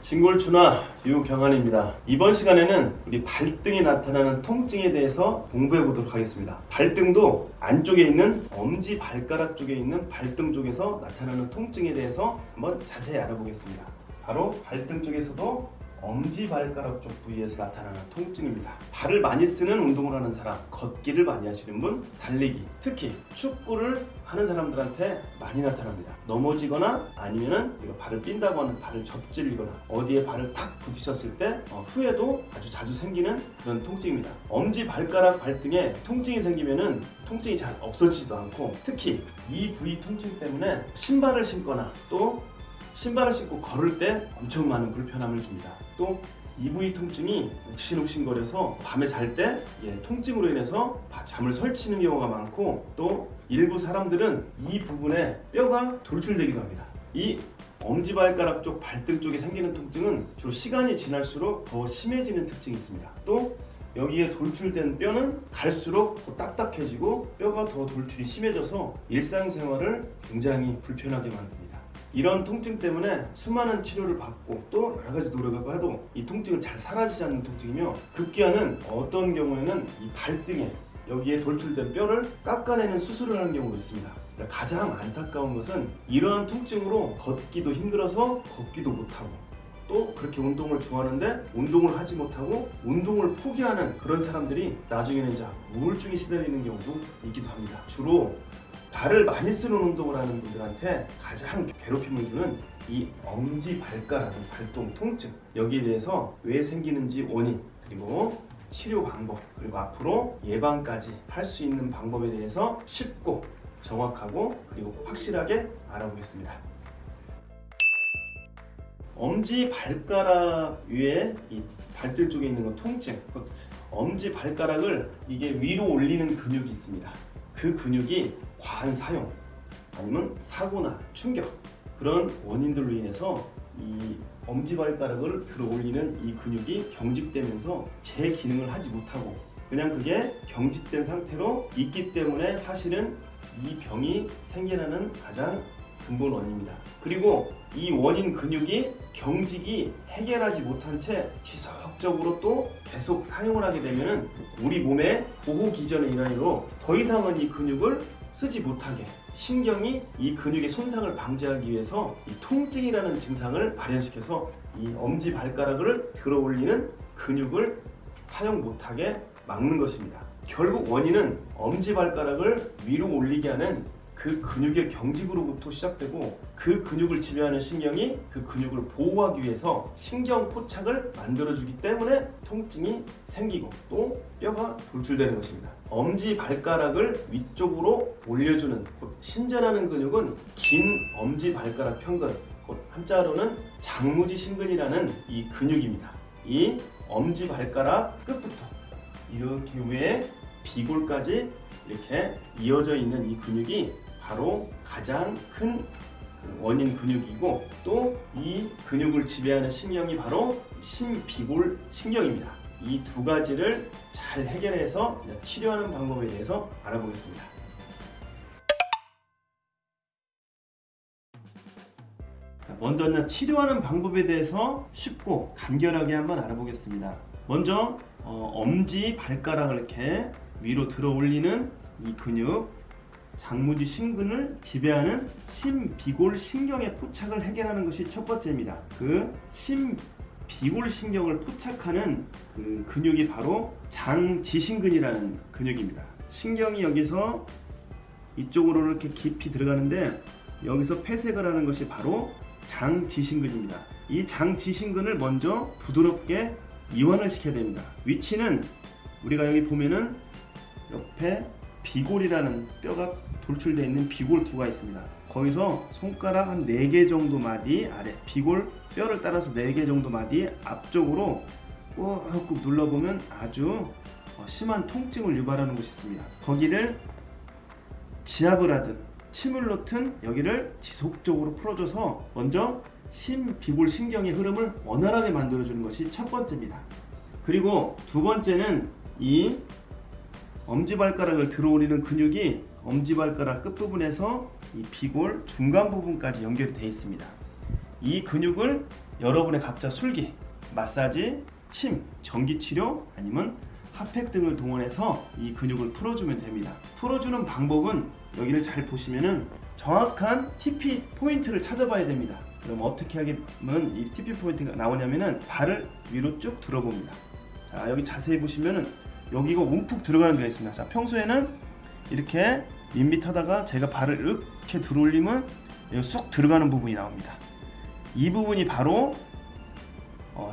진골춘화 유경환입니다. 이번 시간에는 우리 발등에 나타나는 통증에 대해서 공부해 보도록 하겠습니다. 발등도 안쪽에 있는 엄지발가락 쪽에 있는 발등 쪽에서 나타나는 통증에 대해서 한번 자세히 알아보겠습니다. 바로 발등 쪽에서도 엄지발가락 쪽 부위에서 나타나는 통증입니다. 발을 많이 쓰는 운동을 하는 사람, 걷기를 많이 하시는 분, 달리기, 특히 축구를 하는 사람들한테 많이 나타납니다. 넘어지거나 아니면은 발을 삔다고 하는 발을 접질리거나 어디에 발을 탁 부딪혔을 때 후에도 아주 자주 생기는 그런 통증입니다. 엄지발가락 발등에 통증이 생기면은 통증이 잘 없어지지도 않고, 특히 이 부위 통증 때문에 신발을 신거나 또 신발을 신고 걸을 때 엄청 많은 불편함을 줍니다. 또 이 부위 통증이 욱신욱신거려서 밤에 잘 때 통증으로 인해서 잠을 설치는 경우가 많고, 또 일부 사람들은 이 부분에 뼈가 돌출되기도 합니다. 이 엄지발가락 쪽 발등 쪽에 생기는 통증은 주로 시간이 지날수록 더 심해지는 특징이 있습니다. 또 여기에 돌출된 뼈는 갈수록 더 딱딱해지고 뼈가 더 돌출이 심해져서 일상생활을 굉장히 불편하게 만듭니다. 이런 통증 때문에 수많은 치료를 받고 또 여러가지 노력을 해도 이 통증은 잘 사라지지 않는 통증이며, 급기야는 어떤 경우에는 이 발등에 여기에 돌출된 뼈를 깎아내는 수술을 하는 경우도 있습니다. 가장 안타까운 것은 이러한 통증으로 걷기도 힘들어서 걷기도 못하고, 또 그렇게 운동을 좋아하는데 운동을 하지 못하고 운동을 포기하는 그런 사람들이 나중에는 이제 우울증에 시달리는 경우도 있기도 합니다. 주로 발을 많이 쓰는 운동을 하는 분들한테 가장 괴롭힘을 주는 이 엄지발가락 발동 통증, 여기에 대해서 왜 생기는지 원인, 그리고 치료 방법, 그리고 앞으로 예방까지 할 수 있는 방법에 대해서 쉽고 정확하고 그리고 확실하게 알아보겠습니다. 엄지발가락 위에 이 발등 쪽에 있는 건 통증, 엄지발가락을 이게 위로 올리는 근육이 있습니다. 그 근육이 과한 사용 아니면 사고나 충격, 그런 원인들로 인해서 이 엄지발가락을 들어 올리는 이 근육이 경직되면서 제 기능을 하지 못하고 그냥 그게 경직된 상태로 있기 때문에 사실은 이 병이 생겨나는 가장 근본 원인입니다. 그리고 이 원인 근육이 경직이 해결하지 못한 채 지속적으로 또 계속 사용을 하게 되면 우리 몸의 보호 기전의 일환으로 더 이상은 이 근육을 쓰지 못하게, 신경이 이 근육의 손상을 방지하기 위해서 이 통증이라는 증상을 발현시켜서 이 엄지발가락을 들어 올리는 근육을 사용 못하게 막는 것입니다. 결국 원인은 엄지발가락을 위로 올리게 하는 그 근육의 경직으로부터 시작되고, 그 근육을 지배하는 신경이 그 근육을 보호하기 위해서 신경 포착을 만들어주기 때문에 통증이 생기고 또 뼈가 돌출되는 것입니다. 엄지발가락을 위쪽으로 올려주는, 곧 신전하는 근육은 긴 엄지발가락 편근, 곧 한자로는 장무지신근이라는 이 근육입니다. 이 엄지발가락 끝부터 이렇게 위에 비골까지 이렇게 이어져 있는 이 근육이 바로 가장 큰 원인 근육이고, 또 이 근육을 지배하는 신경이 바로 심비골 신경입니다. 이 두 가지를 잘 해결해서 치료하는 방법에 대해서 알아보겠습니다. 먼저 치료하는 방법에 대해서 쉽고 간결하게 한번 알아보겠습니다. 먼저 엄지발가락을 이렇게 위로 들어 올리는 이 근육, 장무지 신근을 지배하는 심비골 신경의 포착을 해결하는 것이 첫 번째입니다. 그 심비골 신경을 포착하는 그 근육이 바로 장지신근이라는 근육입니다. 신경이 여기서 이쪽으로 이렇게 깊이 들어가는데, 여기서 폐색을 하는 것이 바로 장지신근입니다. 이 장지신근을 먼저 부드럽게 이완을 시켜야 됩니다. 위치는 우리가 여기 보면은 옆에 비골이라는 뼈가 돌출되어 있는 비골 두가 있습니다. 거기서 손가락 한 4개 정도 마디 아래, 비골 뼈를 따라서 4개 정도 마디 앞쪽으로 꾹꾹 눌러보면 아주 심한 통증을 유발하는 곳이 있습니다. 거기를 지압을 하듯 침을 놓든 여기를 지속적으로 풀어줘서 먼저 심비골 신경의 흐름을 원활하게 만들어주는 것이 첫 번째입니다. 그리고 두 번째는 이 엄지발가락을 들어 올리는 근육이 엄지발가락 끝부분에서 이 비골 중간 부분까지 연결이 되어 있습니다. 이 근육을 여러분의 각자 술기, 마사지, 침, 전기치료 아니면 핫팩 등을 동원해서 이 근육을 풀어주면 됩니다. 풀어주는 방법은 여기를 잘 보시면은 정확한 TP 포인트를 찾아봐야 됩니다. 그럼 어떻게 하면 이 TP 포인트가 나오냐면은 발을 위로 쭉 들어봅니다. 자, 여기 자세히 보시면은 여기가 움푹 들어가는 데가 있습니다. 자, 평소에는 이렇게 밋밋하다가 제가 발을 이렇게 들어올리면 여기 쑥 들어가는 부분이 나옵니다. 이 부분이 바로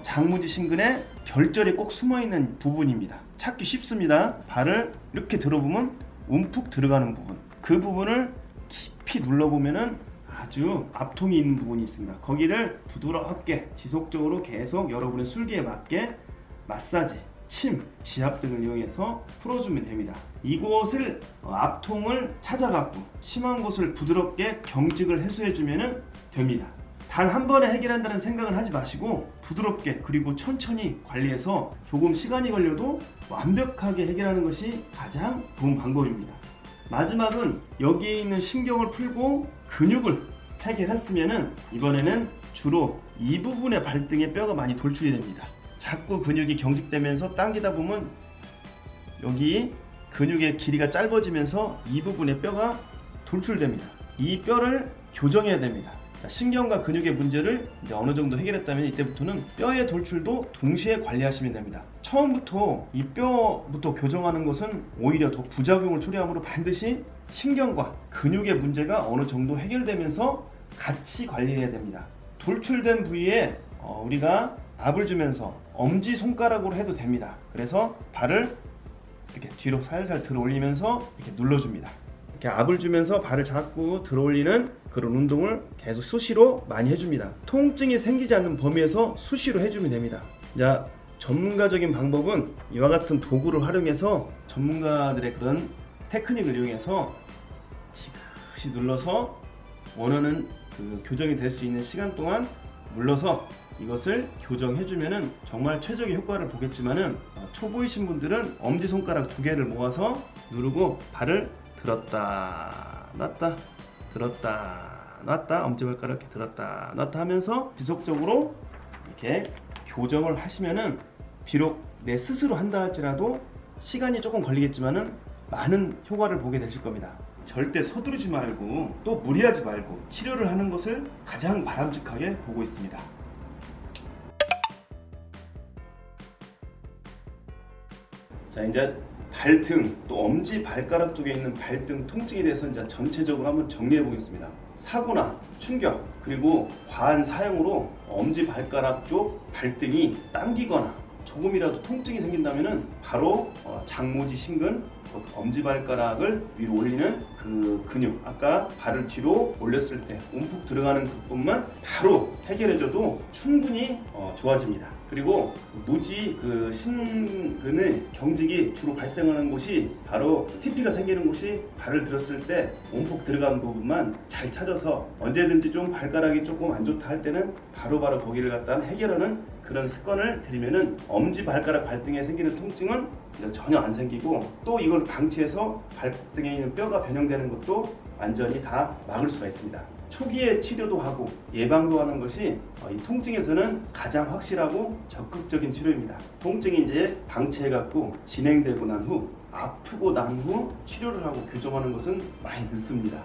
장무지 신근의 결절이 꼭 숨어있는 부분입니다. 찾기 쉽습니다. 발을 이렇게 들어보면 움푹 들어가는 부분, 그 부분을 깊이 눌러보면은 아주 압통이 있는 부분이 있습니다. 거기를 부드럽게 지속적으로 계속 여러분의 술기에 맞게 마사지, 침, 지압 등을 이용해서 풀어주면 됩니다. 이곳을 압통을 찾아갖고 심한 곳을 부드럽게 경직을 해소해주면 됩니다. 단 한 번에 해결한다는 생각은 하지 마시고 부드럽게 그리고 천천히 관리해서 조금 시간이 걸려도 완벽하게 해결하는 것이 가장 좋은 방법입니다. 마지막은 여기에 있는 신경을 풀고 근육을 해결했으면 이번에는 주로 이 부분의 발등의 뼈가 많이 돌출이 됩니다. 자꾸 근육이 경직되면서 당기다 보면 여기 근육의 길이가 짧아지면서 이 부분의 뼈가 돌출됩니다. 이 뼈를 교정해야 됩니다. 자, 신경과 근육의 문제를 이제 어느 정도 해결했다면 이때부터는 뼈의 돌출도 동시에 관리하시면 됩니다. 처음부터 이 뼈부터 교정하는 것은 오히려 더 부작용을 초래하므로 반드시 신경과 근육의 문제가 어느 정도 해결되면서 같이 관리해야 됩니다. 돌출된 부위에 우리가 압을 주면서 엄지손가락으로 해도 됩니다. 그래서 발을 이렇게 뒤로 살살 들어 올리면서 이렇게 눌러줍니다. 이렇게 압을 주면서 발을 자꾸 들어 올리는 그런 운동을 계속 수시로 많이 해줍니다. 통증이 생기지 않는 범위에서 수시로 해주면 됩니다. 자, 전문가적인 방법은 이와 같은 도구를 활용해서 전문가들의 그런 테크닉을 이용해서 지그시 눌러서 원하는 그 교정이 될 수 있는 시간 동안 눌러서 이것을 교정해주면은 정말 최적의 효과를 보겠지만은 초보이신 분들은 엄지손가락 2개를 모아서 누르고 발을 들었다 놨다 들었다 놨다 엄지발가락 이렇게 들었다 놨다 하면서 지속적으로 이렇게 교정을 하시면은 비록 내 스스로 한다 할지라도 시간이 조금 걸리겠지만은 많은 효과를 보게 되실 겁니다. 절대 서두르지 말고 또 무리하지 말고 치료를 하는 것을 가장 바람직하게 보고 있습니다. 자, 이제 발등 또 엄지 발가락 쪽에 있는 발등 통증에 대해서 이제 전체적으로 한번 정리해 보겠습니다. 사고나 충격 그리고 과한 사용으로 엄지 발가락 쪽 발등이 당기거나 조금이라도 통증이 생긴다면은 바로 장무지 신근 엄지발가락을 위로 올리는 그 근육, 아까 발을 뒤로 올렸을 때 움푹 들어가는 부분만 바로 해결해줘도 충분히 좋아집니다. 그리고 무지 그 신근의 경직이 주로 발생하는 곳이 바로 TP가 생기는 곳이 발을 들었을 때 움푹 들어간 부분만 잘 찾아서 언제든지 좀 발가락이 조금 안 좋다 할 때는 바로바로 거기를 갖다 해결하는 그런 습관을 들이면은 엄지 발가락 발등에 생기는 통증은 전혀 안 생기고 또 이걸 방치해서 발등에 있는 뼈가 변형되는 것도 완전히 다 막을 수가 있습니다. 초기에 치료도 하고 예방도 하는 것이 이 통증에서는 가장 확실하고 적극적인 치료입니다. 통증이 이제 방치해갖고 진행되고 난 후 아프고 난 후 치료를 하고 교정하는 것은 많이 늦습니다.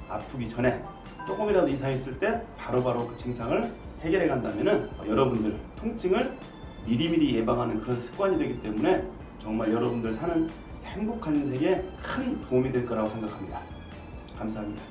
아프기 전에 조금이라도 이상했을 때 바로바로 그 증상을 해결해 간다면은 여러분들 통증을 미리미리 예방하는 그런 습관이 되기 때문에 정말 여러분들 사는 행복한 인생에 큰 도움이 될 거라고 생각합니다. 감사합니다.